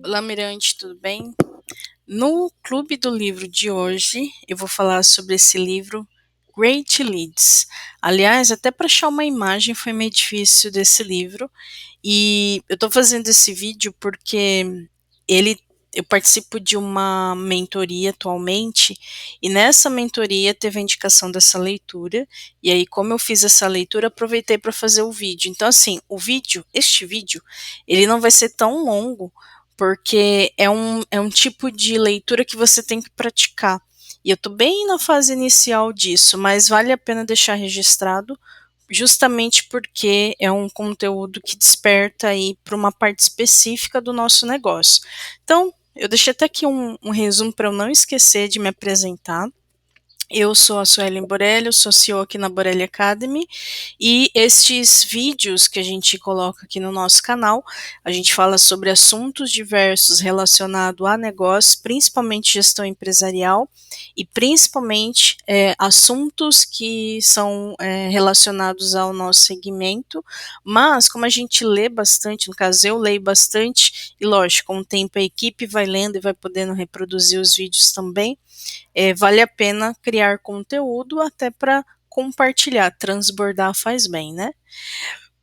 Olá, Mirante, tudo bem? No Clube do Livro de hoje, eu vou falar sobre esse livro Great Leads. Aliás, até para achar uma imagem foi meio difícil desse livro. E eu estou fazendo esse vídeo porque ele, eu participo de uma mentoria atualmente, e nessa mentoria teve a indicação dessa leitura, e aí, como eu fiz essa leitura, aproveitei para fazer o vídeo. Então, assim, este vídeo, ele não vai ser tão longo, porque é um tipo de leitura que você tem que praticar. E eu estou bem na fase inicial disso, mas vale a pena deixar registrado, justamente porque é um conteúdo que desperta aí para uma parte específica do nosso negócio. Então, eu deixei até aqui um resumo para eu não esquecer de me apresentar. Eu sou a Suelen Borelli, eu sou CEO aqui na Borelli Academy, e estes vídeos que a gente coloca aqui no nosso canal, a gente fala sobre assuntos diversos relacionados a negócios, principalmente gestão empresarial, e principalmente assuntos que são relacionados ao nosso segmento, mas como a gente lê bastante, no caso eu leio bastante, e lógico, com o tempo a equipe vai lendo e vai podendo reproduzir os vídeos também, vale a pena criar conteúdo até para compartilhar, transbordar faz bem, né?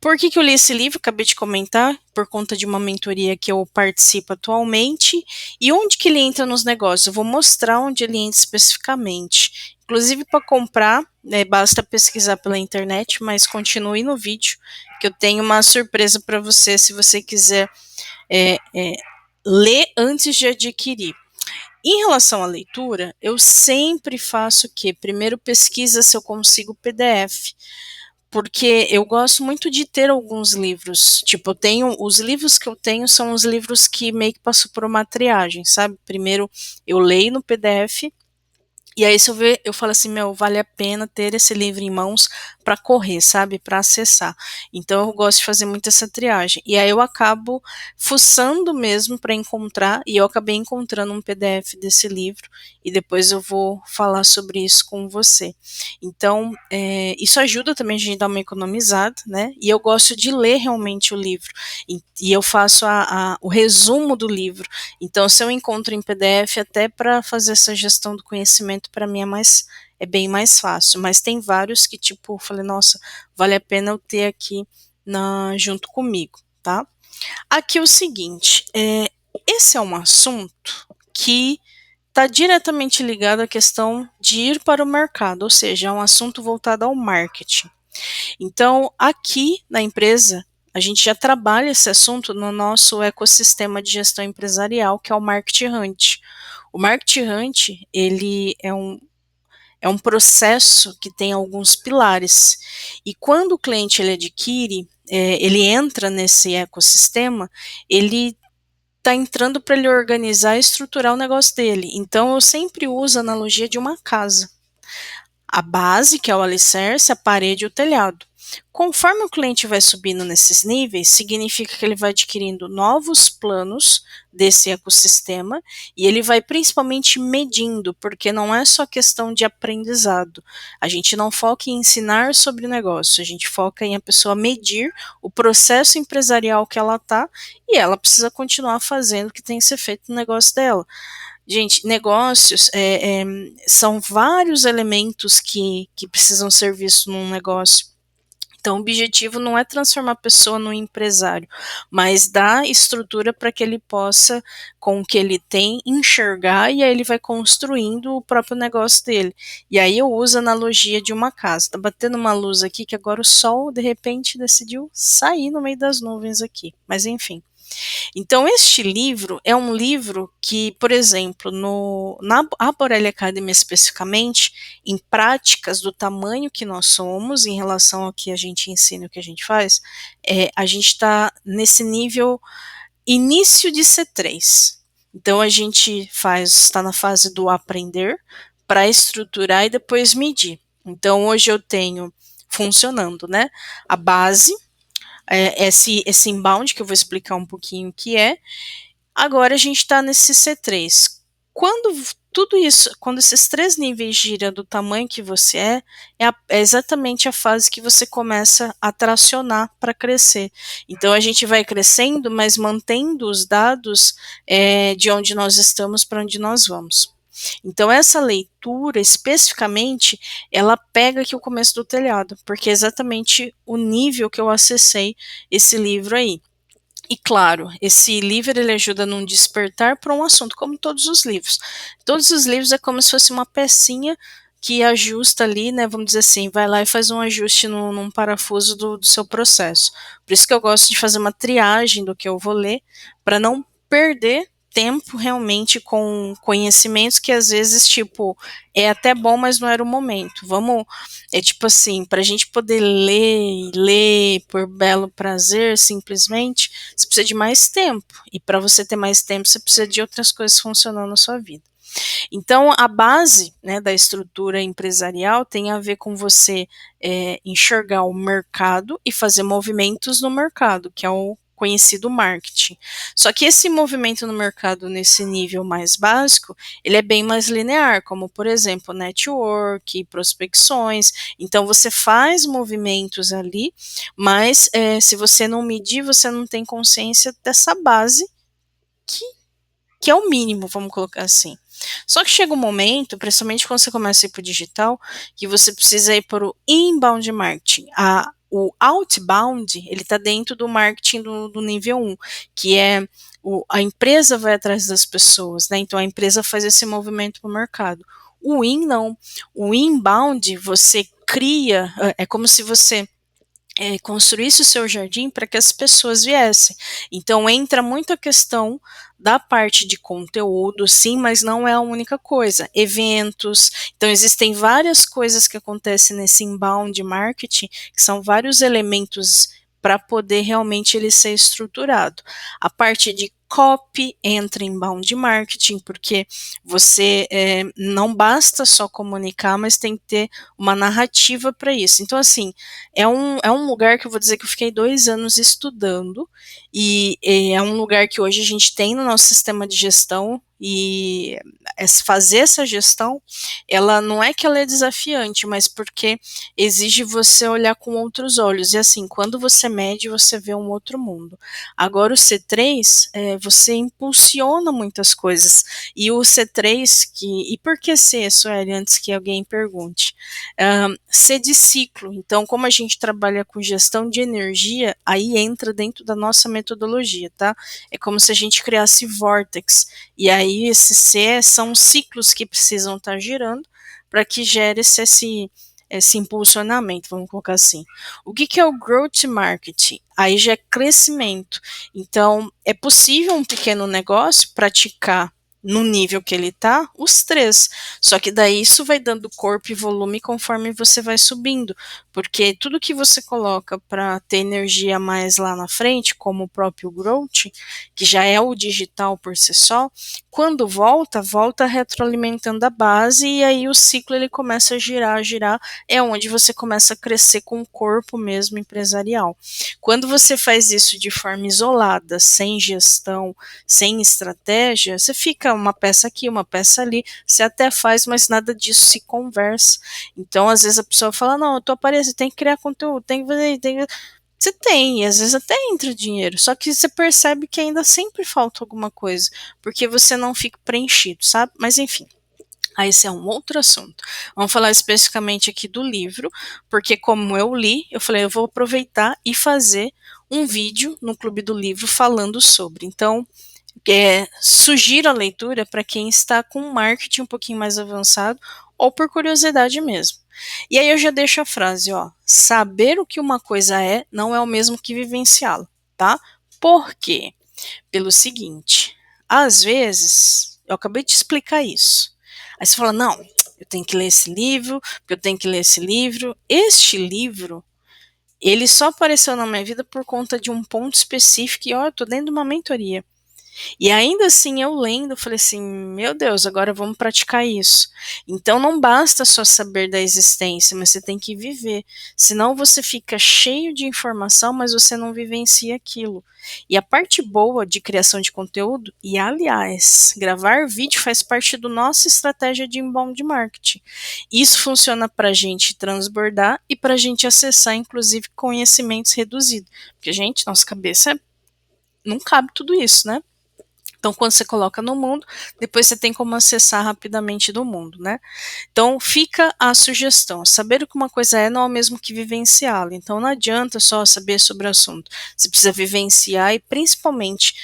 Por que eu li esse livro? Acabei de comentar, por conta de uma mentoria que eu participo atualmente. E onde que ele entra nos negócios? Eu vou mostrar onde ele entra especificamente. Inclusive, para comprar, basta pesquisar pela internet, mas continue no vídeo, que eu tenho uma surpresa para você, se você quiser ler antes de adquirir. Em relação à leitura, eu sempre faço o quê? Primeiro pesquisa se eu consigo PDF, porque eu gosto muito de ter alguns livros. Tipo, eu tenho, os livros que eu tenho são os livros que meio que passam por uma triagem, sabe? Primeiro eu leio no PDF, e aí, se eu ver, eu falo assim, meu, vale a pena ter esse livro em mãos para correr, sabe? Para acessar. Então, eu gosto de fazer muito essa triagem. E aí, eu acabo fuçando mesmo para encontrar, e eu acabei encontrando um PDF desse livro, e depois eu vou falar sobre isso com você. Então, isso ajuda também a gente a dar uma economizada, né? E eu gosto de ler realmente o livro. E eu faço o resumo do livro. Então, se eu encontro em PDF, até para fazer essa gestão do conhecimento, para mim é bem mais fácil. Mas tem vários que, tipo, eu falei, nossa, vale a pena eu ter aqui junto comigo, tá? Aqui é o seguinte, esse é um assunto que está diretamente ligado à questão de ir para o mercado, ou seja, é um assunto voltado ao marketing. Então, aqui na empresa, a gente já trabalha esse assunto no nosso ecossistema de gestão empresarial, que é o Market Hunt. O Market Hunt, ele é um processo que tem alguns pilares. E quando o cliente ele adquire, ele entra nesse ecossistema, ele está entrando para ele organizar e estruturar o negócio dele. Então, eu sempre uso a analogia de uma casa. A base, que é o alicerce, a parede e o telhado. Conforme o cliente vai subindo nesses níveis, significa que ele vai adquirindo novos planos desse ecossistema, e ele vai principalmente medindo, porque não é só questão de aprendizado. A gente não foca em ensinar sobre o negócio, a gente foca em a pessoa medir o processo empresarial que ela está, e ela precisa continuar fazendo o que tem que ser feito no negócio dela. Gente, negócios são vários elementos que precisam ser vistos num negócio. Então, o objetivo não é transformar a pessoa num empresário, mas dar estrutura para que ele possa, com o que ele tem, enxergar, e aí ele vai construindo o próprio negócio dele. E aí eu uso a analogia de uma casa. Tá batendo uma luz aqui que agora o sol, de repente, decidiu sair no meio das nuvens aqui. Mas enfim. Então, este livro é um livro que, por exemplo, na Borelli Academy especificamente, em práticas do tamanho que nós somos, em relação ao que a gente ensina e o que a gente faz, a gente está nesse nível início de C3. Então, a gente está na fase do aprender, para estruturar e depois medir. Então, hoje eu tenho funcionando, né? A base, esse inbound, que eu vou explicar um pouquinho o que é. Agora a gente está nesse C3. Quando tudo isso, quando esses 3 níveis gira do tamanho que você é exatamente a fase que você começa a tracionar para crescer. Então a gente vai crescendo, mas mantendo os dados, de onde nós estamos para onde nós vamos. Então essa leitura, especificamente, ela pega aqui o começo do telhado, porque é exatamente o nível que eu acessei esse livro aí. E claro, esse livro ele ajuda num despertar para um assunto, como todos os livros. Todos os livros é como se fosse uma pecinha que ajusta ali, né? Vamos dizer assim, vai lá e faz um ajuste num parafuso do seu processo. Por isso que eu gosto de fazer uma triagem do que eu vou ler, para não perder tempo realmente com conhecimentos que às vezes, tipo, é até bom, mas não era o momento. Vamos, é tipo assim, para a gente poder ler, ler por belo prazer, simplesmente, você precisa de mais tempo. E para você ter mais tempo, você precisa de outras coisas funcionando na sua vida. Então, a base, né, da estrutura empresarial tem a ver com você enxergar o mercado e fazer movimentos no mercado, que é o conhecido marketing. Só que esse movimento no mercado nesse nível mais básico, ele é bem mais linear, como por exemplo, network, prospecções. Então você faz movimentos ali, mas se você não medir, você não tem consciência dessa base que que é o mínimo, vamos colocar assim. Só que chega um momento, principalmente quando você começa a ir para o digital, que você precisa ir para o inbound marketing. O outbound, ele está dentro do marketing do nível 1, que é a empresa vai atrás das pessoas, né? Então a empresa faz esse movimento para o mercado. O in não. O inbound, você cria, é como se você construísse o seu jardim para que as pessoas viessem. Então entra muito a questão da parte de conteúdo, sim, mas não é a única coisa. Eventos, então existem várias coisas que acontecem nesse inbound marketing, que são vários elementos para poder realmente ele ser estruturado. A parte de copy entra em inbound marketing, porque você não basta só comunicar, mas tem que ter uma narrativa para isso. Então, assim, é um lugar que eu vou dizer que eu fiquei 2 anos estudando, e é um lugar que hoje a gente tem no nosso sistema de gestão, e fazer essa gestão, ela não é que ela é desafiante, mas porque exige você olhar com outros olhos, e assim, quando você mede, você vê um outro mundo. Agora o C3, você impulsiona muitas coisas, e o C3, e por que C, Sueli, antes que alguém pergunte? C de ciclo. Então, como a gente trabalha com gestão de energia, aí entra dentro da nossa metodologia, tá? É como se a gente criasse vórtex. E aí, esse C são ciclos que precisam estar girando para que gere esse impulsionamento, vamos colocar assim. O que é o growth marketing? Aí já é crescimento. Então, é possível um pequeno negócio praticar no nível que ele está, os 3. Só que daí isso vai dando corpo e volume conforme você vai subindo, porque tudo que você coloca para ter energia mais lá na frente, como o próprio growth, que já é o digital por si só, quando volta retroalimentando a base, e aí o ciclo ele começa a girar, é onde você começa a crescer com o corpo mesmo empresarial. Quando você faz isso de forma isolada, sem gestão, sem estratégia, você fica uma peça aqui, uma peça ali, você até faz, mas nada disso se conversa. Então, às vezes a pessoa fala, não, eu tô aparecendo, tem que criar conteúdo, tem que fazer, tem que... Você tem, e às vezes até entra dinheiro, só que você percebe que ainda sempre falta alguma coisa, porque você não fica preenchido, sabe? Mas enfim. Aí esse é um outro assunto. Vamos falar especificamente aqui do livro, porque como eu li, eu falei, eu vou aproveitar e fazer um vídeo no Clube do Livro falando sobre. Então, sugiro a leitura para quem está com um marketing um pouquinho mais avançado ou por curiosidade mesmo. E aí eu já deixo a frase, ó, saber o que uma coisa é não é o mesmo que vivenciá-la, tá? Por quê? Pelo seguinte, às vezes, eu acabei de explicar isso. Aí você fala, não, eu tenho que ler esse livro, porque eu tenho que ler esse livro. Este livro, ele só apareceu na minha vida por conta de um ponto específico e, ó, eu tô dentro de uma mentoria. E ainda assim, eu lendo, falei assim: "Meu Deus, agora vamos praticar isso". Então não basta só saber da existência, mas você tem que viver, senão você fica cheio de informação, mas você não vivencia aquilo. E a parte boa de criação de conteúdo, e aliás, gravar vídeo faz parte do nossa estratégia de inbound marketing. Isso funciona para a gente transbordar e para a gente acessar, inclusive, conhecimentos reduzidos. Porque, gente, nossa cabeça não cabe tudo isso, né? Então, quando você coloca no mundo, depois você tem como acessar rapidamente do mundo, né? Então, fica a sugestão. Saber o que uma coisa é não é o mesmo que vivenciá-la. Então, não adianta só saber sobre o assunto. Você precisa vivenciar e, principalmente,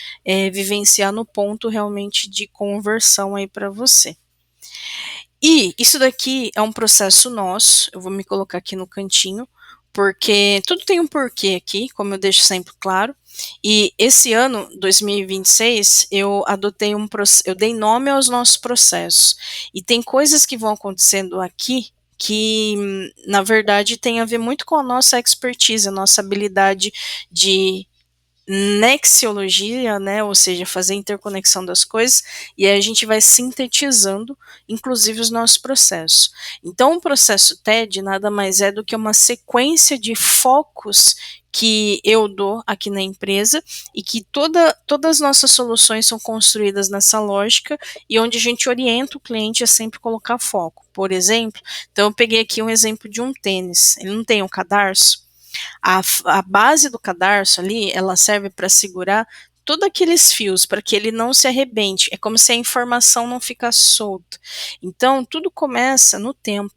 vivenciar no ponto realmente de conversão aí para você. E isso daqui é um processo nosso. Eu vou me colocar aqui no cantinho, porque tudo tem um porquê aqui, como eu deixo sempre claro. E esse ano, 2026, eu adotei eu dei nome aos nossos processos. E tem coisas que vão acontecendo aqui que, na verdade, tem a ver muito com a nossa expertise, a nossa habilidade de nexiologia, né, ou seja, fazer interconexão das coisas, e aí a gente vai sintetizando, inclusive, os nossos processos. Então, o processo TED nada mais é do que uma sequência de focos que eu dou aqui na empresa e que todas as nossas soluções são construídas nessa lógica e onde a gente orienta o cliente a sempre colocar foco. Por exemplo, então eu peguei aqui um exemplo de um tênis, ele não tem um cadarço. A base do cadarço ali, ela serve para segurar todos aqueles fios, para que ele não se arrebente. É como se a informação não ficasse solta. Então, tudo começa no tempo.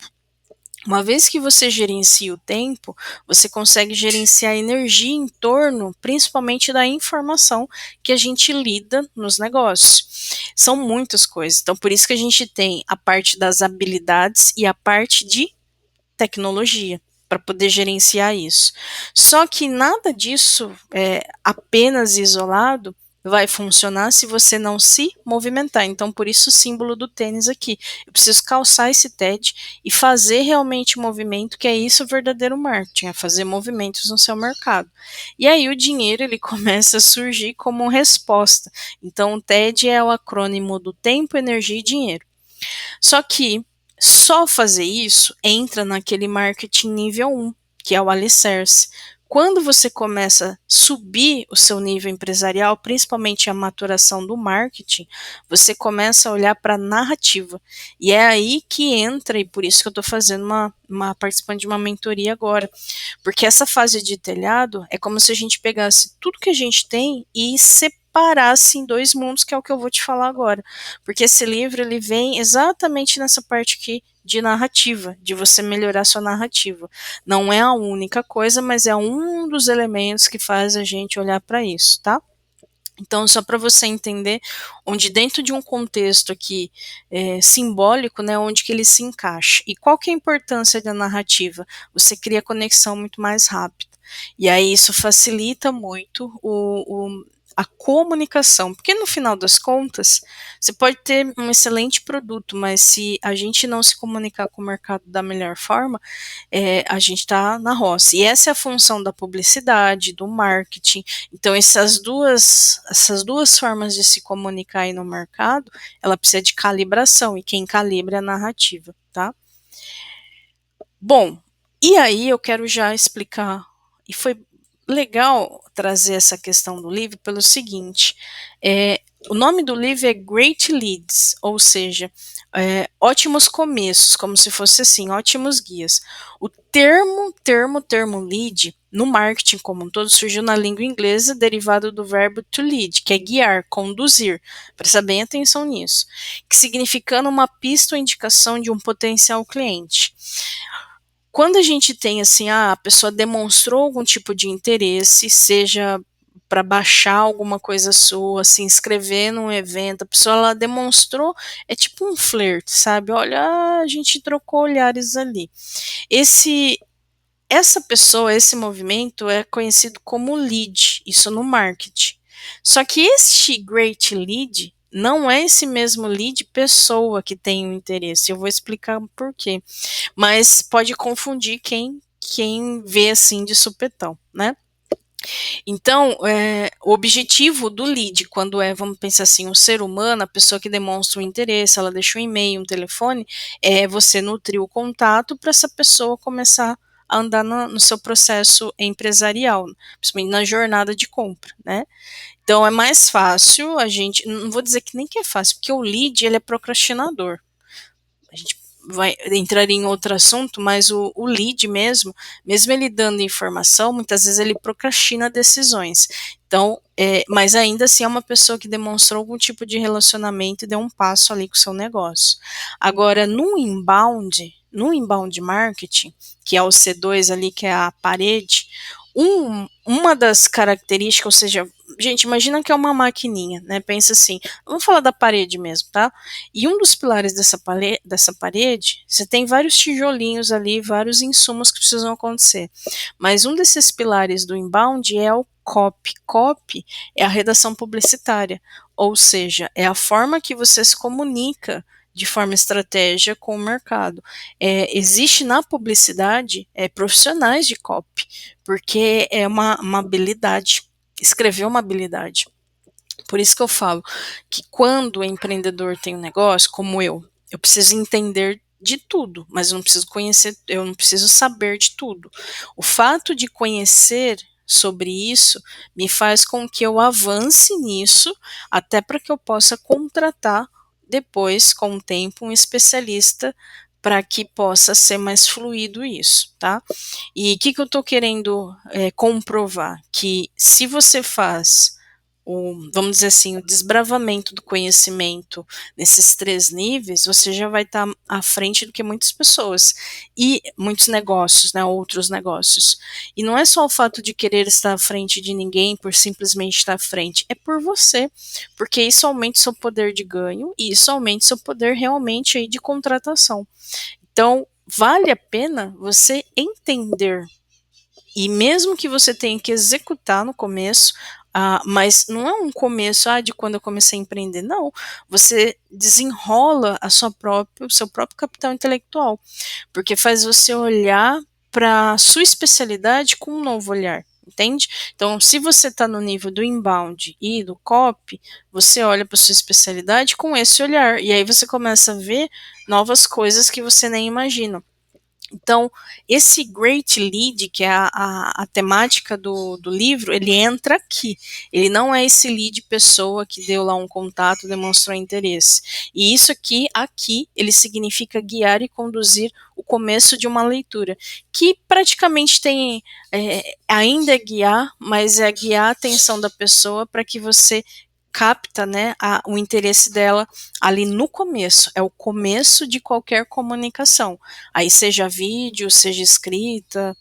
Uma vez que você gerencia o tempo, você consegue gerenciar a energia em torno, principalmente da informação que a gente lida nos negócios. São muitas coisas. Então, por isso que a gente tem a parte das habilidades e a parte de tecnologia para poder gerenciar isso. Só que nada disso apenas isolado vai funcionar se você não se movimentar. Então, por isso o símbolo do tênis aqui. Eu preciso calçar esse TED e fazer realmente movimento, que é isso o verdadeiro marketing, é fazer movimentos no seu mercado. E aí o dinheiro ele começa a surgir como resposta. Então, o TED é o acrônimo do tempo, energia e dinheiro. Só que só fazer isso entra naquele marketing nível 1, que é o alicerce. Quando você começa a subir o seu nível empresarial, principalmente a maturação do marketing, você começa a olhar para a narrativa. E é aí que entra, e por isso que eu estou fazendo participando de uma mentoria agora. Porque essa fase de telhado é como se a gente pegasse tudo que a gente tem e separasse em dois mundos, que é o que eu vou te falar agora. Porque esse livro ele vem exatamente nessa parte aqui de narrativa, de você melhorar sua narrativa. Não é a única coisa, mas é um dos elementos que faz a gente olhar para isso, tá? Então, só para você entender, onde dentro de um contexto aqui simbólico, né, onde que ele se encaixa. E qual que é a importância da narrativa? Você cria conexão muito mais rápida. E aí isso facilita muito a comunicação, porque no final das contas, você pode ter um excelente produto, mas se a gente não se comunicar com o mercado da melhor forma, a gente está na roça. E essa é a função da publicidade, do marketing. Então, essas duas formas de se comunicar aí no mercado, ela precisa de calibração, e quem calibra é a narrativa, tá? Bom, e aí eu quero já explicar, e foi legal trazer essa questão do livro pelo seguinte, o nome do livro é Great Leads, ou seja, ótimos começos, como se fosse assim, ótimos guias. O termo lead, no marketing como um todo, surgiu na língua inglesa, derivado do verbo to lead, que é guiar, conduzir. Presta bem atenção nisso. Que significando uma pista ou indicação de um potencial cliente. Quando a gente tem assim, a pessoa demonstrou algum tipo de interesse, seja para baixar alguma coisa sua, se inscrever num evento, a pessoa ela demonstrou, é tipo um flerte, sabe? Olha, a gente trocou olhares ali. Essa pessoa, esse movimento é conhecido como lead, isso no marketing. Só que este great lead não é esse mesmo lead pessoa que tem o interesse. Eu vou explicar por quê. Mas pode confundir quem vê assim de supetão, né? Então, o objetivo do lead, quando vamos pensar assim, um ser humano, a pessoa que demonstra o interesse, ela deixa um e-mail, um telefone, é você nutrir o contato para essa pessoa começar a andar no seu processo empresarial, principalmente na jornada de compra, né? Então é mais fácil a gente, não vou dizer que nem que é fácil, porque o lead ele é procrastinador. A gente vai entrar em outro assunto, mas o lead mesmo ele dando informação, muitas vezes ele procrastina decisões. Então, mas ainda assim é uma pessoa que demonstrou algum tipo de relacionamento e deu um passo ali com o seu negócio. Agora, no inbound marketing, que é o C2 ali, que é a parede, uma das características, ou seja, gente, imagina que é uma maquininha, né? Pensa assim, vamos falar da parede mesmo, tá? E um dos pilares dessa parede, você tem vários tijolinhos ali, vários insumos que precisam acontecer. Mas um desses pilares do inbound é o copy. Copy é a redação publicitária, ou seja, é a forma que você se comunica de forma estratégia com o mercado. Existe na publicidade profissionais de copy, porque é uma habilidade, escrever é uma habilidade. Por isso que eu falo que quando o empreendedor tem um negócio, como eu preciso entender de tudo, mas eu não preciso conhecer, eu não preciso saber de tudo. O fato de conhecer sobre isso me faz com que eu avance nisso, até para que eu possa contratar depois, com o tempo, um especialista para que possa ser mais fluido isso, tá? E o que eu estou querendo comprovar? Que se você faz vamos dizer assim, o desbravamento do conhecimento nesses três níveis, você já vai estar à frente do que muitas pessoas e muitos negócios, né, outros negócios. E não é só o fato de querer estar à frente de ninguém por simplesmente estar à frente, é por você, porque isso aumenta o seu poder de ganho e isso aumenta o seu poder realmente aí de contratação. Então, vale a pena você entender e mesmo que você tenha que executar no começo, mas não é um começo de quando eu comecei a empreender, não. Você desenrola o seu próprio capital intelectual, porque faz você olhar para a sua especialidade com um novo olhar. Entende? Então, se você está no nível do inbound e do copy, você olha para sua especialidade com esse olhar, e aí você começa a ver novas coisas que você nem imagina. Então, esse Great Lead, que é a temática do livro, ele entra aqui. Ele não é esse lead pessoa que deu lá um contato, demonstrou interesse. E isso aqui, ele significa guiar e conduzir o começo de uma leitura, que praticamente tem, ainda é guiar, mas é guiar a atenção da pessoa para que você capta, né, o interesse dela ali no começo. É o começo de qualquer comunicação. Aí seja vídeo, seja escrita.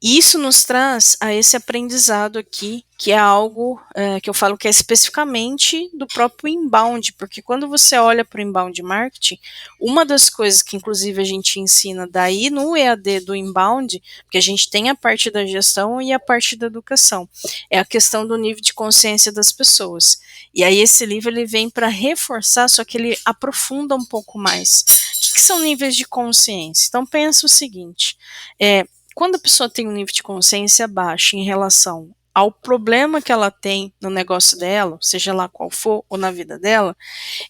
E isso nos traz a esse aprendizado aqui, que é algo que eu falo que é especificamente do próprio inbound, porque quando você olha para o inbound marketing, uma das coisas que inclusive a gente ensina daí no EAD do inbound, porque a gente tem a parte da gestão e a parte da educação, é a questão do nível de consciência das pessoas. E aí esse livro ele vem para reforçar, só que ele aprofunda um pouco mais. O que são níveis de consciência? Então pensa o seguinte, quando a pessoa tem um nível de consciência baixo em relação ao problema que ela tem no negócio dela, seja lá qual for, ou na vida dela,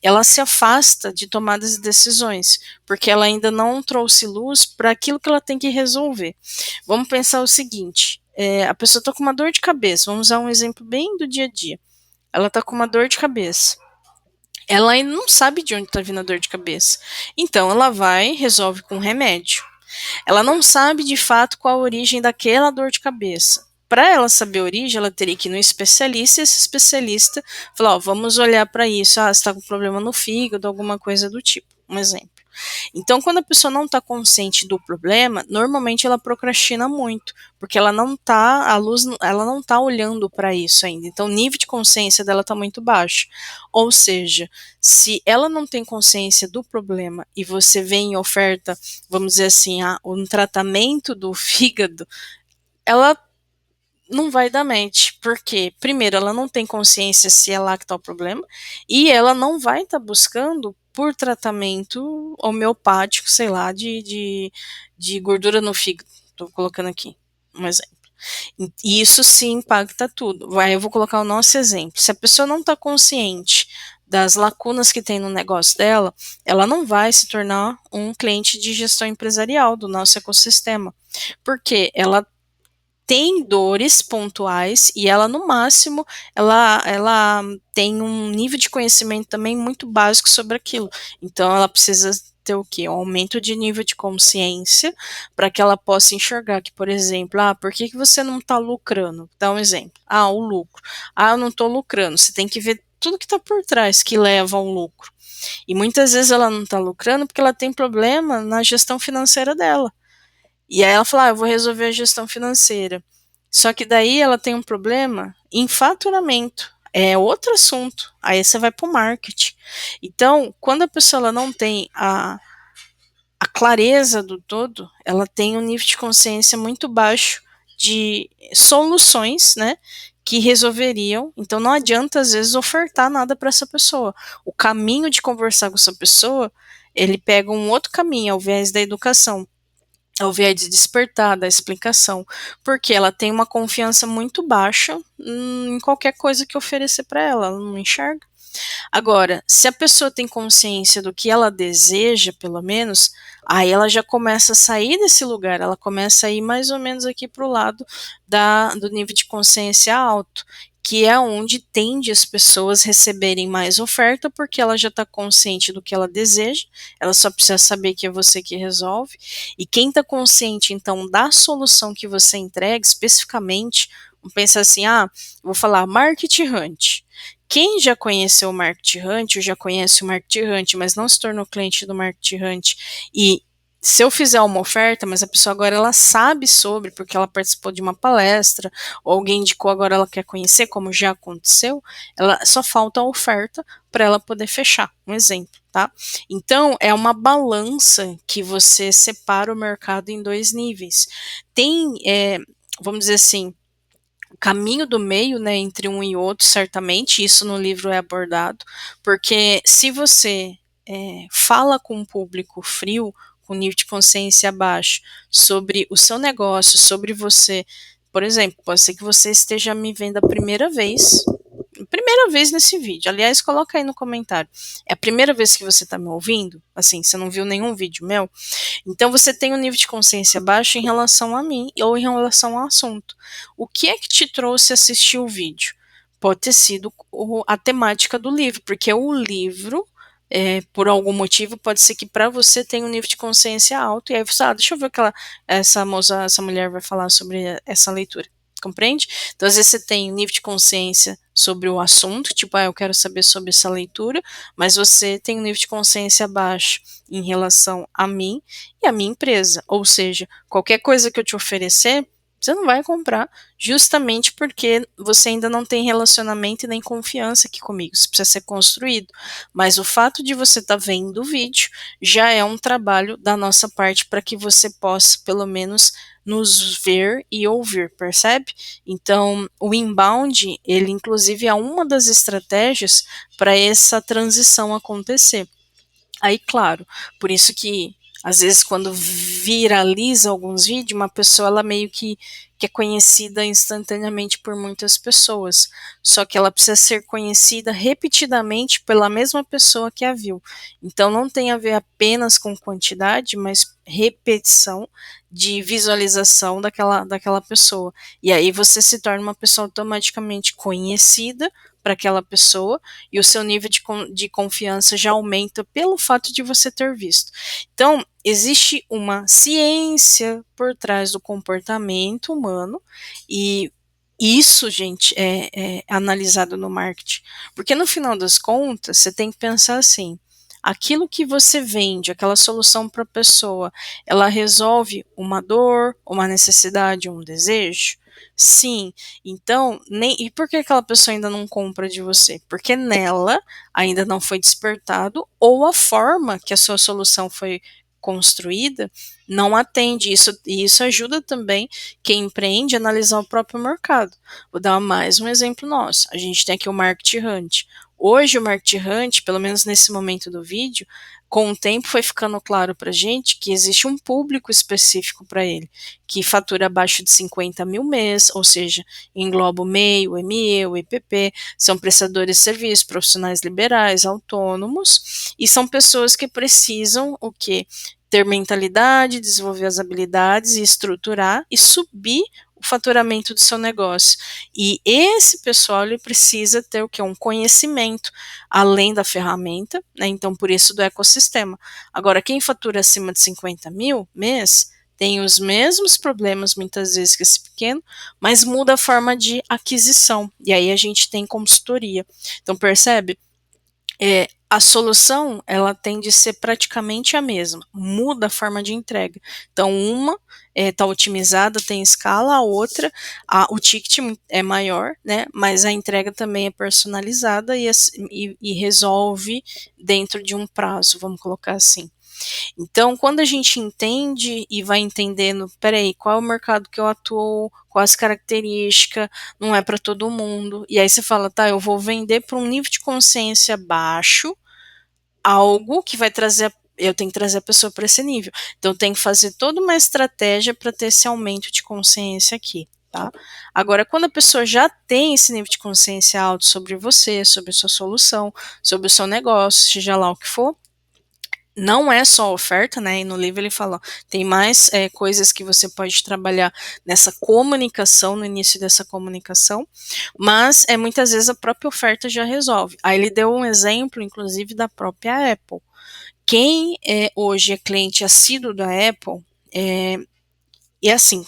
ela se afasta de tomadas de decisões, porque ela ainda não trouxe luz para aquilo que ela tem que resolver. Vamos pensar o seguinte: a pessoa está com uma dor de cabeça, vamos usar um exemplo bem do dia a dia. Ela está com uma dor de cabeça. Ela ainda não sabe de onde está vindo a dor de cabeça. Então ela vai, resolve com remédio. Ela não sabe de fato qual a origem daquela dor de cabeça. Para ela saber a origem, ela teria que ir no especialista e esse especialista falar: ó, vamos olhar para isso. Você está com problema no fígado, alguma coisa do tipo. Um exemplo. Então, quando a pessoa não está consciente do problema, normalmente ela procrastina muito, porque ela não está, a luz, ela não está olhando para isso ainda. Então, o nível de consciência dela está muito baixo. Ou seja, se ela não tem consciência do problema e você vem em oferta, vamos dizer assim, um tratamento do fígado, ela não vai dar match, porque, primeiro, ela não tem consciência se é lá que está o problema, e ela não vai estar buscando por tratamento homeopático, sei lá, de gordura no fígado. Estou colocando aqui um exemplo. E isso sim impacta tudo. Vai, eu vou colocar o nosso exemplo. Se a pessoa não está consciente das lacunas que tem no negócio dela, ela não vai se tornar um cliente de gestão empresarial do nosso ecossistema, porque ela tem dores pontuais e ela, no máximo, ela tem um nível de conhecimento também muito básico sobre aquilo. Então, ela precisa ter o quê? Um aumento de nível de consciência para que ela possa enxergar que, por exemplo, por que você não está lucrando? Dá um exemplo. O lucro. Eu não estou lucrando. Você tem que ver tudo que está por trás que leva ao lucro. E muitas vezes ela não está lucrando porque ela tem problema na gestão financeira dela. E aí ela fala, eu vou resolver a gestão financeira. Só que daí ela tem um problema em faturamento. É outro assunto. Aí você vai para o marketing. Então, quando a pessoa ela não tem a clareza do todo, ela tem um nível de consciência muito baixo de soluções, né, que resolveriam. Então, não adianta, às vezes, ofertar nada para essa pessoa. O caminho de conversar com essa pessoa, ele pega um outro caminho, ao invés da educação, ao invés de despertar, da explicação, porque ela tem uma confiança muito baixa em qualquer coisa que oferecer para ela não enxerga. Agora, se a pessoa tem consciência do que ela deseja, pelo menos, aí ela já começa a sair desse lugar, ela começa a ir mais ou menos aqui para o lado do nível de consciência alto, que é onde tende as pessoas receberem mais oferta, porque ela já está consciente do que ela deseja, ela só precisa saber que é você que resolve, e quem está consciente, então, da solução que você entrega, especificamente, vamos pensar assim, vou falar Market Hunt. Quem já conheceu o Market Hunt, ou já conhece o Market Hunt, mas não se tornou cliente do Market Hunt, e se eu fizer uma oferta, mas a pessoa agora ela sabe sobre, porque ela participou de uma palestra, ou alguém indicou, agora ela quer conhecer, como já aconteceu, ela só falta a oferta para ela poder fechar, um exemplo, tá? Então, é uma balança que você separa o mercado em dois níveis. Tem, vamos dizer assim, o caminho do meio, né, entre um e outro, certamente, isso no livro é abordado, porque se você fala com um público frio, com nível de consciência baixo, sobre o seu negócio, sobre você, por exemplo, pode ser que você esteja me vendo a primeira vez nesse vídeo, aliás, coloca aí no comentário, é a primeira vez que você está me ouvindo? Assim, você não viu nenhum vídeo meu? Então você tem um nível de consciência baixo em relação a mim ou em relação ao assunto. O que é que te trouxe a assistir o vídeo? Pode ter sido a temática do livro, porque o livro, por algum motivo, pode ser que para você tenha um nível de consciência alto, e aí você, deixa eu ver o que essa mulher vai falar sobre essa leitura. Compreende? Então, às vezes você tem um nível de consciência sobre o assunto, tipo, eu quero saber sobre essa leitura, mas você tem um nível de consciência baixo em relação a mim e a minha empresa. Ou seja, qualquer coisa que eu te oferecer, você não vai comprar, justamente porque você ainda não tem relacionamento e nem confiança aqui comigo. Isso precisa ser construído. Mas o fato de você estar vendo o vídeo já é um trabalho da nossa parte para que você possa, pelo menos, nos ver e ouvir, percebe? Então, o inbound, ele inclusive é uma das estratégias para essa transição acontecer. Aí, claro, por isso que às vezes quando viraliza alguns vídeos, uma pessoa ela meio que é conhecida instantaneamente por muitas pessoas, só que ela precisa ser conhecida repetidamente pela mesma pessoa que a viu. Então não tem a ver apenas com quantidade, mas repetição de visualização daquela pessoa. E aí você se torna uma pessoa automaticamente conhecida para aquela pessoa e o seu nível de confiança já aumenta pelo fato de você ter visto. Então, existe uma ciência por trás do comportamento humano e isso, gente, é analisado no marketing. Porque no final das contas, você tem que pensar assim, aquilo que você vende, aquela solução para a pessoa, ela resolve uma dor, uma necessidade, um desejo? Sim. Então, e por que aquela pessoa ainda não compra de você? Porque nela ainda não foi despertado ou a forma que a sua solução foi construída não atende isso, e isso ajuda também quem empreende a analisar o próprio mercado. Vou dar mais um exemplo nosso. A gente tem aqui o Market Hunt. Hoje o Market Hunt, pelo menos nesse momento do vídeo, com o tempo foi ficando claro para gente que existe um público específico para ele, que fatura abaixo de 50 mil mês, ou seja, engloba o MEI, o ME, o EPP, são prestadores de serviços, profissionais liberais, autônomos, e são pessoas que precisam o quê? Ter mentalidade, desenvolver as habilidades e estruturar e subir o faturamento do seu negócio. E esse pessoal ele precisa ter o que? Um conhecimento além da ferramenta, né? Então, por isso do ecossistema. Agora, quem fatura acima de 50 mil mês tem os mesmos problemas muitas vezes que esse pequeno, mas muda a forma de aquisição. E aí a gente tem consultoria. Então, percebe? A solução ela tende a ser praticamente a mesma, muda a forma de entrega. Então, uma está otimizada, tem escala, a outra, o ticket é maior, né? Mas a entrega também é personalizada e resolve dentro de um prazo, vamos colocar assim. Então, quando a gente entende e vai entendendo, peraí, qual é o mercado que eu atuo, quais as características, não é para todo mundo. E aí você fala, tá, eu vou vender para um nível de consciência baixo, algo que vai trazer, eu tenho que trazer a pessoa para esse nível. Então, eu tenho que fazer toda uma estratégia para ter esse aumento de consciência aqui. Tá? Agora, quando a pessoa já tem esse nível de consciência alto sobre você, sobre a sua solução, sobre o seu negócio, seja lá o que for, não é só oferta, né? E no livro ele fala, tem mais coisas que você pode trabalhar nessa comunicação, no início dessa comunicação, mas muitas vezes a própria oferta já resolve. Aí ele deu um exemplo, inclusive, da própria Apple. Quem hoje é cliente assíduo da Apple, e assim,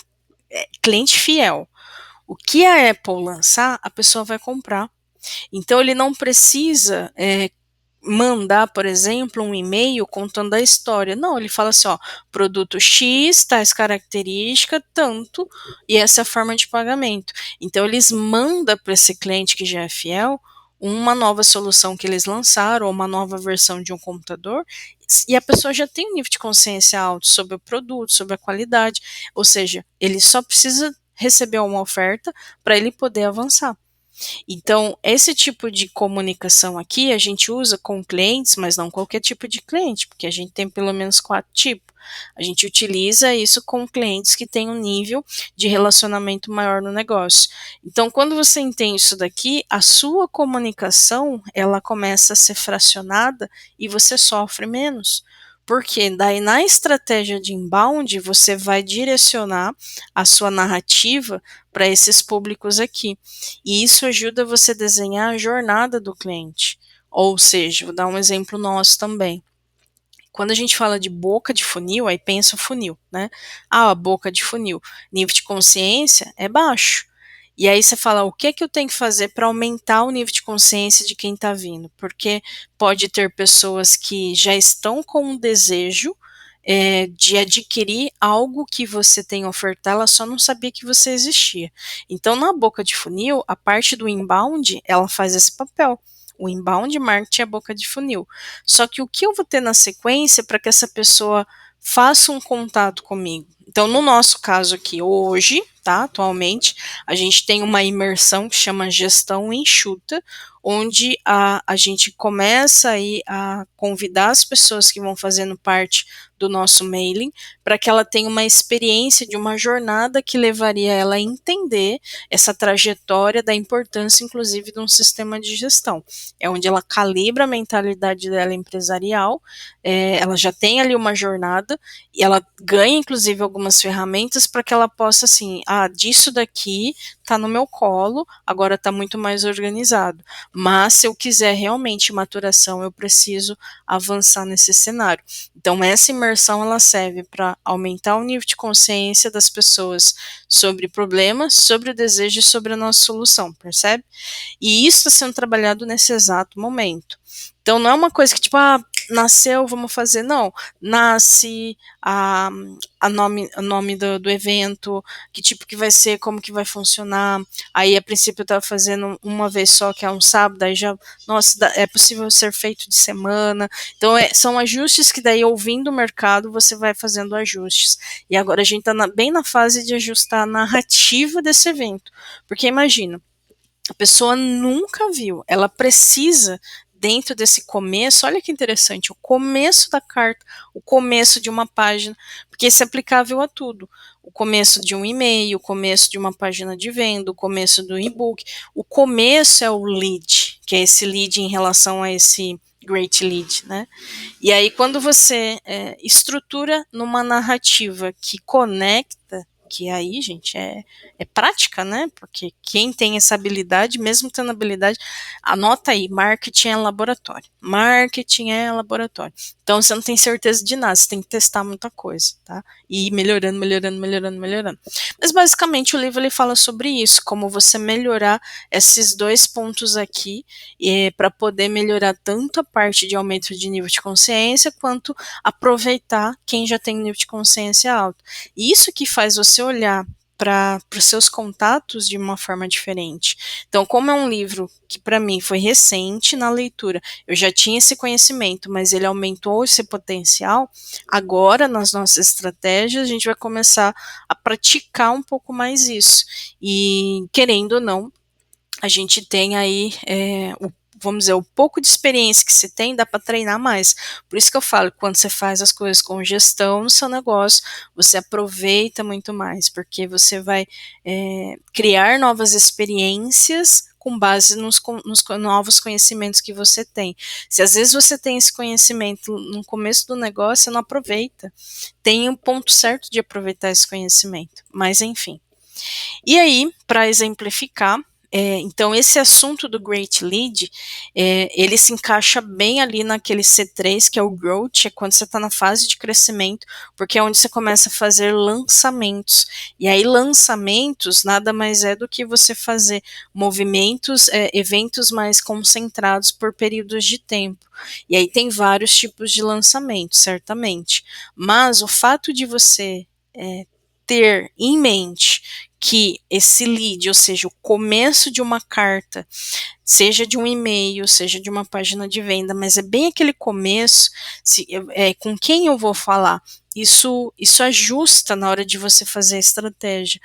cliente fiel, o que a Apple lançar, a pessoa vai comprar. Então ele não precisa mandar, por exemplo, um e-mail contando a história. Não, ele fala assim, ó, produto X, tais características, tanto, e essa é a forma de pagamento. Então, eles mandam para esse cliente que já é fiel uma nova solução que eles lançaram, ou uma nova versão de um computador, e a pessoa já tem um nível de consciência alto sobre o produto, sobre a qualidade, ou seja, ele só precisa receber uma oferta para ele poder avançar. Então, esse tipo de comunicação aqui a gente usa com clientes, mas não qualquer tipo de cliente, porque a gente tem pelo menos 4 tipos. A gente utiliza isso com clientes que têm um nível de relacionamento maior no negócio. Então, quando você entende isso daqui, a sua comunicação ela começa a ser fracionada e você sofre menos. Porque daí na estratégia de inbound você vai direcionar a sua narrativa para esses públicos aqui. E isso ajuda você a desenhar a jornada do cliente. Ou seja, vou dar um exemplo nosso também. Quando a gente fala de boca de funil, aí pensa o funil, né? A boca de funil, nível de consciência é baixo. E aí você fala, o que é que eu tenho que fazer para aumentar o nível de consciência de quem está vindo? Porque pode ter pessoas que já estão com um desejo de adquirir algo que você tem a ofertar, ela só não sabia que você existia. Então, na boca de funil, a parte do inbound, ela faz esse papel. O inbound marketing é a boca de funil. Só que o que eu vou ter na sequência para que essa pessoa faça um contato comigo? Então, no nosso caso aqui, hoje, tá, atualmente, a gente tem uma imersão que chama Gestão Enxuta, onde a gente começa aí a convidar as pessoas que vão fazendo parte do nosso mailing para que ela tenha uma experiência de uma jornada que levaria ela a entender essa trajetória da importância, inclusive, de um sistema de gestão. É onde ela calibra a mentalidade dela empresarial, ela já tem ali uma jornada e ela ganha, inclusive, algumas ferramentas para que ela possa, assim, disso daqui tá no meu colo, agora tá muito mais organizado. Mas se eu quiser realmente maturação, eu preciso avançar nesse cenário. Então essa imersão ela serve para aumentar o nível de consciência das pessoas sobre problemas, sobre o desejo e sobre a nossa solução, percebe? E isso está sendo trabalhado nesse exato momento. Então não é uma coisa que tipo, nasceu, vamos fazer, não. Nasce a nome do evento, que tipo que vai ser, como que vai funcionar. Aí a princípio eu estava fazendo uma vez só, que é um sábado, aí já, nossa, é possível ser feito de semana. Então são ajustes que daí ouvindo o mercado você vai fazendo ajustes. E agora a gente está bem na fase de ajustar a narrativa desse evento. Porque imagina, A pessoa nunca viu. Ela precisa, dentro desse começo, olha que interessante, o começo da carta, o começo de uma página, porque isso é aplicável a tudo. O começo de um e-mail, o começo de uma página de venda, o começo do e-book. O começo é o lead, que é esse lead em relação a esse great lead, né? E aí, quando você estrutura numa narrativa que conecta, que aí, gente, é prática, né? Porque quem tem essa habilidade, mesmo tendo habilidade, anota aí, marketing é laboratório. Marketing é laboratório. Então, você não tem certeza de nada, você tem que testar muita coisa, tá? E ir melhorando, melhorando, melhorando, melhorando. Mas, basicamente, o livro ele fala sobre isso, como você melhorar esses dois pontos aqui, para poder melhorar tanto a parte de aumento de nível de consciência, quanto aproveitar quem já tem nível de consciência alto. E isso que faz você olhar para os seus contatos de uma forma diferente. Então, como é um livro que para mim foi recente na leitura, eu já tinha esse conhecimento, mas ele aumentou esse potencial, agora nas nossas estratégias a gente vai começar a praticar um pouco mais isso. E querendo ou não, a gente tem aí, vamos dizer, o pouco de experiência que você tem, dá para treinar mais. Por isso que eu falo, quando você faz as coisas com gestão no seu negócio, você aproveita muito mais, porque você vai criar novas experiências com base nos novos conhecimentos que você tem. Se às vezes você tem esse conhecimento no começo do negócio, você não aproveita. Tem um ponto certo de aproveitar esse conhecimento, mas enfim. E aí, para exemplificar, então esse assunto do Great Lead, ele se encaixa bem ali naquele C3, que é o Growth, é quando você está na fase de crescimento, porque é onde você começa a fazer lançamentos. E aí lançamentos nada mais é do que você fazer movimentos, eventos mais concentrados por períodos de tempo. E aí tem vários tipos de lançamentos, certamente. Mas o fato de você ter em mente que esse lead, ou seja, o começo de uma carta, seja de um e-mail, seja de uma página de venda, mas é bem aquele começo, com quem eu vou falar. Isso ajusta na hora de você fazer a estratégia.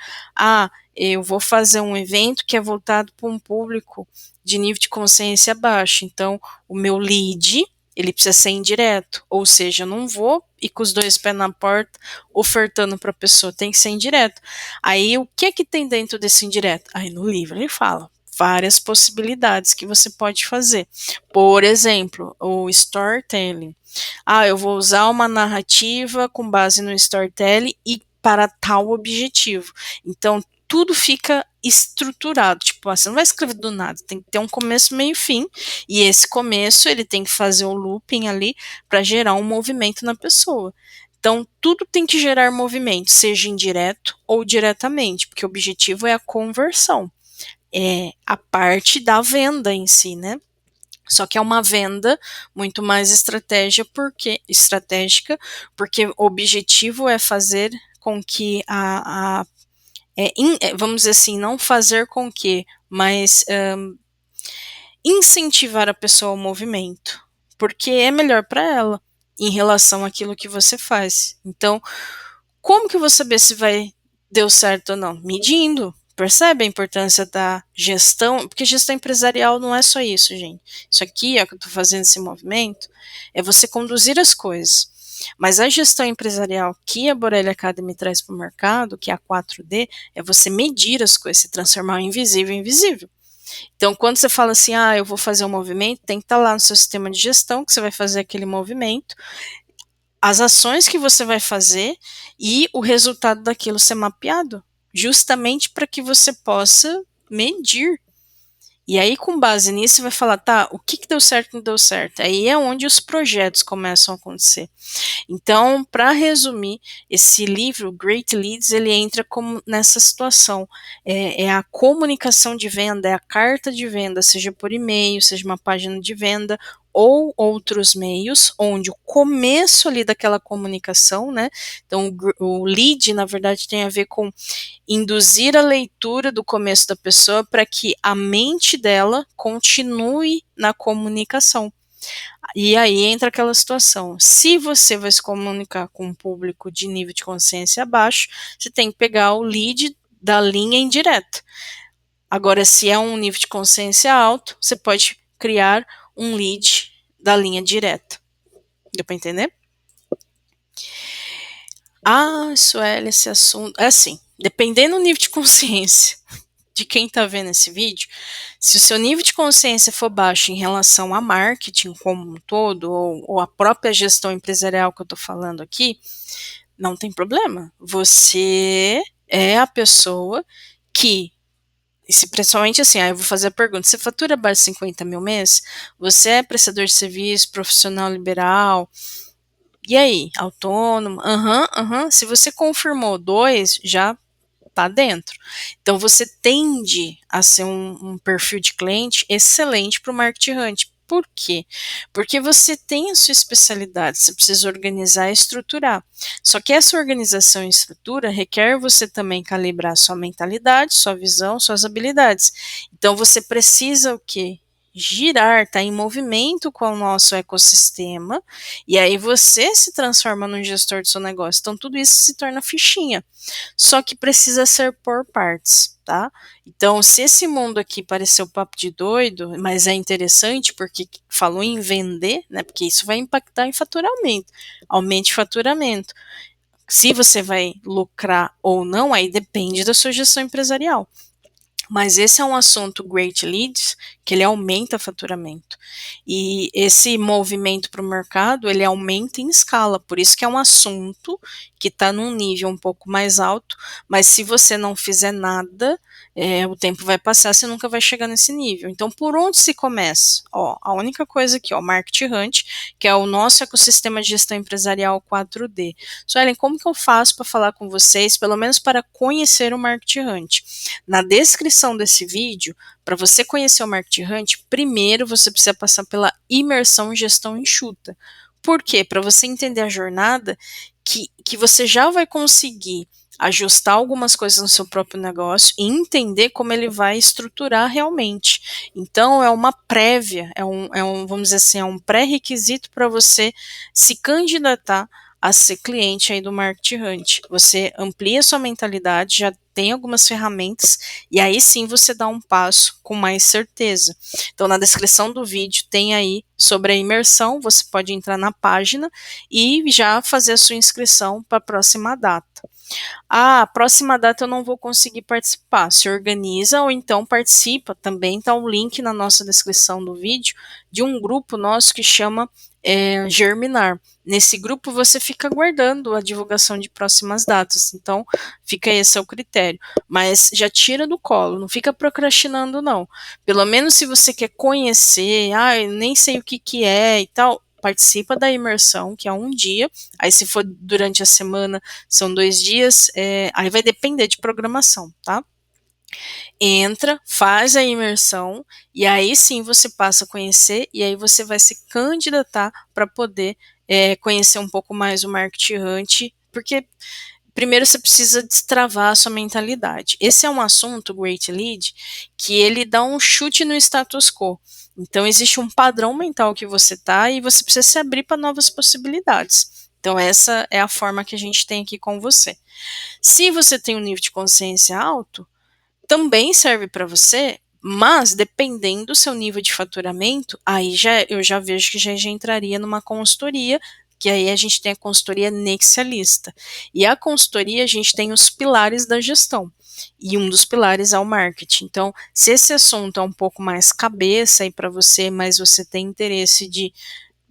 Eu vou fazer um evento que é voltado para um público de nível de consciência baixo, então o meu lead ele precisa ser indireto, ou seja, eu não vou ir com os dois pés na porta ofertando para a pessoa, tem que ser indireto. Aí o que tem dentro desse indireto? Aí no livro ele fala várias possibilidades que você pode fazer. Por exemplo, o storytelling. Eu vou usar uma narrativa com base no storytelling e para tal objetivo. Então, tudo fica estruturado, tipo, você não vai escrever do nada, tem que ter um começo, meio e fim, e esse começo ele tem que fazer o looping ali para gerar um movimento na pessoa. Então, tudo tem que gerar movimento, seja indireto ou diretamente, porque o objetivo é a conversão, é a parte da venda em si, né? Só que é uma venda muito mais estratégica, porque o objetivo é fazer com que vamos dizer assim, não fazer com que, mas incentivar a pessoa ao movimento, porque é melhor para ela em relação àquilo que você faz. Então, como que eu vou saber se deu certo ou não? Medindo. Percebe a importância da gestão? Porque gestão empresarial não é só isso, gente. Isso aqui, que eu estou fazendo esse movimento, é você conduzir as coisas. Mas a gestão empresarial que a Borelli Academy traz para o mercado, que é a 4D, é você medir as coisas, se transformar o invisível em visível. Então, quando você fala assim, eu vou fazer um movimento, tem que estar lá no seu sistema de gestão que você vai fazer aquele movimento, as ações que você vai fazer e o resultado daquilo ser mapeado, justamente para que você possa medir. E aí, com base nisso, você vai falar, o que deu certo e não deu certo? Aí é onde os projetos começam a acontecer. Então, para resumir, esse livro, Great Leads, ele entra como nessa situação. É a comunicação de venda, é a carta de venda, seja por e-mail, seja uma página de venda, ou outros meios, onde o começo ali daquela comunicação, né? Então, o lead, na verdade, tem a ver com induzir a leitura do começo da pessoa para que a mente dela continue na comunicação. E aí entra aquela situação. Se você vai se comunicar com um público de nível de consciência abaixo, você tem que pegar o lead da linha indireta. Agora, se é um nível de consciência alto, você pode criar um lead da linha direta. Deu para entender? Ah, Sueli, esse assunto. É assim, dependendo do nível de consciência de quem está vendo esse vídeo, se o seu nível de consciência for baixo em relação a marketing como um todo, ou a própria gestão empresarial que eu estou falando aqui, não tem problema. Você é a pessoa que, e se principalmente assim, eu vou fazer a pergunta, você fatura abaixo de 50 mil mês? Você é prestador de serviço, profissional liberal? E aí, autônomo? Se você confirmou dois, já tá dentro. Então você tende a ser um perfil de cliente excelente para o Market Hunt. Por quê? Porque você tem a sua especialidade, você precisa organizar e estruturar. Só que essa organização e estrutura requer você também calibrar sua mentalidade, sua visão, suas habilidades. Então você precisa o quê? Girar, estar em movimento com o nosso ecossistema, e aí você se transforma num gestor do seu negócio. Então tudo isso se torna fichinha. Só que precisa ser por partes, tá? Então, se esse mundo aqui pareceu papo de doido, mas é interessante porque falou em vender, né? Porque isso vai impactar em faturamento, aumente o faturamento. Se você vai lucrar ou não, aí depende da sua gestão empresarial. Mas esse é um assunto Great Leads, que ele aumenta faturamento. E esse movimento para o mercado, ele aumenta em escala. Por isso que é um assunto que está num nível um pouco mais alto, mas se você não fizer nada, o tempo vai passar, você nunca vai chegar nesse nível. Então, por onde se começa? Ó, a única coisa aqui, ó, Market Hunt, que é o nosso ecossistema de gestão empresarial 4D. Suelen, como que eu faço para falar com vocês, pelo menos para conhecer o Market Hunt? Na descrição desse vídeo, para você conhecer o Market Hunt, primeiro você precisa passar pela imersão gestão enxuta. Por quê? Para você entender a jornada, que você já vai conseguir ajustar algumas coisas no seu próprio negócio e entender como ele vai estruturar realmente. Então, é uma prévia, vamos dizer assim, é um pré-requisito para você se candidatar a ser cliente aí do Market Hunt. Você amplia sua mentalidade, já tem algumas ferramentas e aí sim você dá um passo com mais certeza. Então, na descrição do vídeo tem aí sobre a imersão, você pode entrar na página e já fazer a sua inscrição para a próxima data. Ah, próxima data eu não vou conseguir participar. Se organiza ou então participa. Também está um link na nossa descrição do vídeo de um grupo nosso que chama Germinar. Nesse grupo você fica aguardando a divulgação de próximas datas. Então, fica esse é o critério. Mas já tira do colo, não fica procrastinando, não. Pelo menos se você quer conhecer, eu nem sei o que é e tal, participa da imersão, que é um dia. Aí, se for durante a semana, são 2 dias, aí vai depender de programação, tá? Entra, faz a imersão, e aí sim você passa a conhecer, e aí você vai se candidatar para poder conhecer um pouco mais o Market Hunt, porque primeiro você precisa destravar a sua mentalidade. Esse é um assunto, Great Lead, que ele dá um chute no status quo. Então existe um padrão mental que você tá e você precisa se abrir para novas possibilidades. Então essa é a forma que a gente tem aqui com você. Se você tem um nível de consciência alto, também serve para você, mas dependendo do seu nível de faturamento, aí eu já vejo que já entraria numa consultoria, que aí a gente tem a consultoria nexialista. E a consultoria a gente tem os pilares da gestão. E um dos pilares é o marketing. Então, se esse assunto é um pouco mais cabeça aí para você, mas você tem interesse de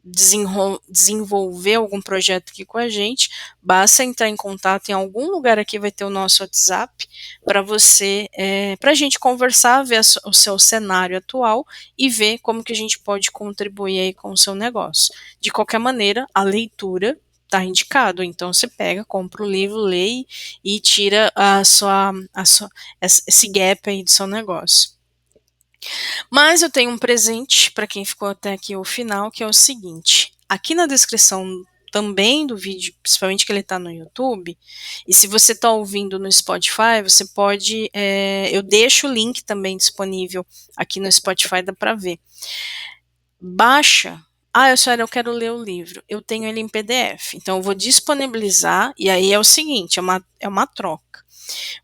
desenvolver algum projeto aqui com a gente, basta entrar em contato em algum lugar aqui, vai ter o nosso WhatsApp para você, para a gente conversar, ver o seu cenário atual e ver como que a gente pode contribuir aí com o seu negócio. De qualquer maneira, a leitura está indicado, então você pega, compra o livro, lê e tira esse gap aí do seu negócio. Mas eu tenho um presente para quem ficou até aqui o final, que é o seguinte: aqui na descrição também do vídeo, principalmente que ele está no YouTube, e se você está ouvindo no Spotify, você pode, eu deixo o link também disponível aqui no Spotify, dá para ver. Baixa Ah, Sueli, eu quero ler o livro. Eu tenho ele em PDF. Então, eu vou disponibilizar. E aí é o seguinte: é uma troca.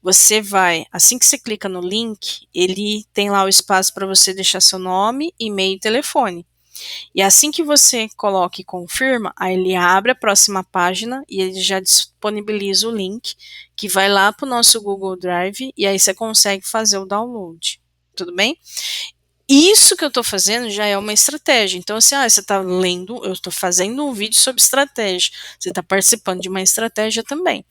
Você vai, assim que você clica no link, ele tem lá o espaço para você deixar seu nome, e-mail e telefone. E assim que você coloca e confirma, aí ele abre a próxima página e ele já disponibiliza o link que vai lá para o nosso Google Drive e aí você consegue fazer o download. Tudo bem? Isso que eu estou fazendo já é uma estratégia. Então, assim, você está lendo, eu estou fazendo um vídeo sobre estratégia. Você está participando de uma estratégia também.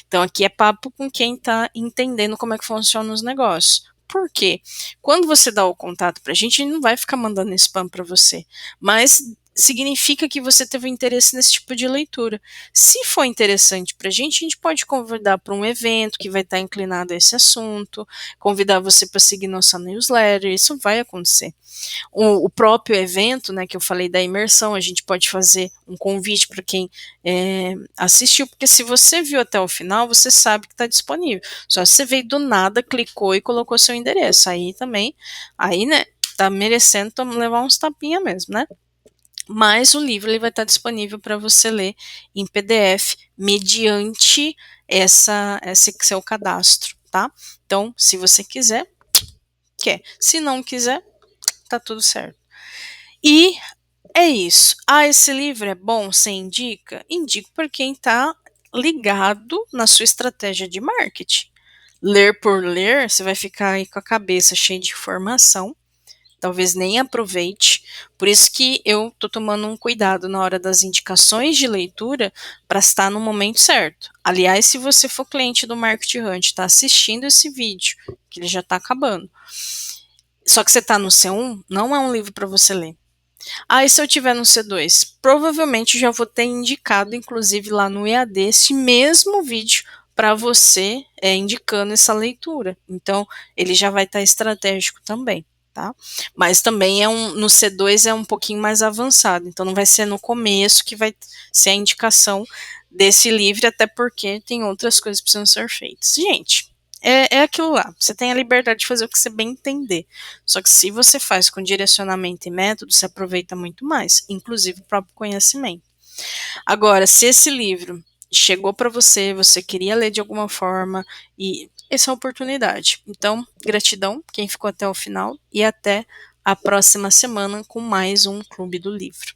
Então, aqui é papo com quem está entendendo como é que funcionam os negócios. Por quê? Quando você dá o contato para a gente não vai ficar mandando spam para você, mas significa que você teve interesse nesse tipo de leitura. Se for interessante para a gente pode convidar para um evento que vai estar inclinado a esse assunto, convidar você para seguir nossa newsletter, isso vai acontecer. O próprio evento, né, que eu falei da imersão, a gente pode fazer um convite para quem assistiu, porque se você viu até o final, você sabe que está disponível. Só se você veio do nada, clicou e colocou seu endereço. Aí também, aí, né, tá merecendo levar uns tapinha mesmo, né? Mas o livro ele vai estar disponível para você ler em PDF mediante esse seu cadastro, tá? Então, se você quiser, quer. Se não quiser, tá tudo certo. E é isso. Ah, esse livro é bom? Você indica? Indico para quem está ligado na sua estratégia de marketing. Ler por ler, você vai ficar aí com a cabeça cheia de informação, talvez nem aproveite. Por isso que eu tô tomando um cuidado na hora das indicações de leitura para estar no momento certo. Aliás, se você for cliente do Market Hunt, está assistindo esse vídeo, que ele já está acabando, só que você está no C1, não é um livro para você ler. Ah, e se eu tiver no C2? Provavelmente já vou ter indicado, inclusive lá no EAD, esse mesmo vídeo para você, indicando essa leitura. Então, ele já vai estar estratégico também, tá? Mas também no C2 é um pouquinho mais avançado, então não vai ser no começo que vai ser a indicação desse livro, até porque tem outras coisas que precisam ser feitas. Gente, é aquilo lá. Você tem a liberdade de fazer o que você bem entender. Só que se você faz com direcionamento e método, você aproveita muito mais, inclusive o próprio conhecimento. Agora, se esse livro chegou para você, você queria ler de alguma forma, e essa é a oportunidade. Então, gratidão quem ficou até o final e até a próxima semana com mais um Clube do Livro.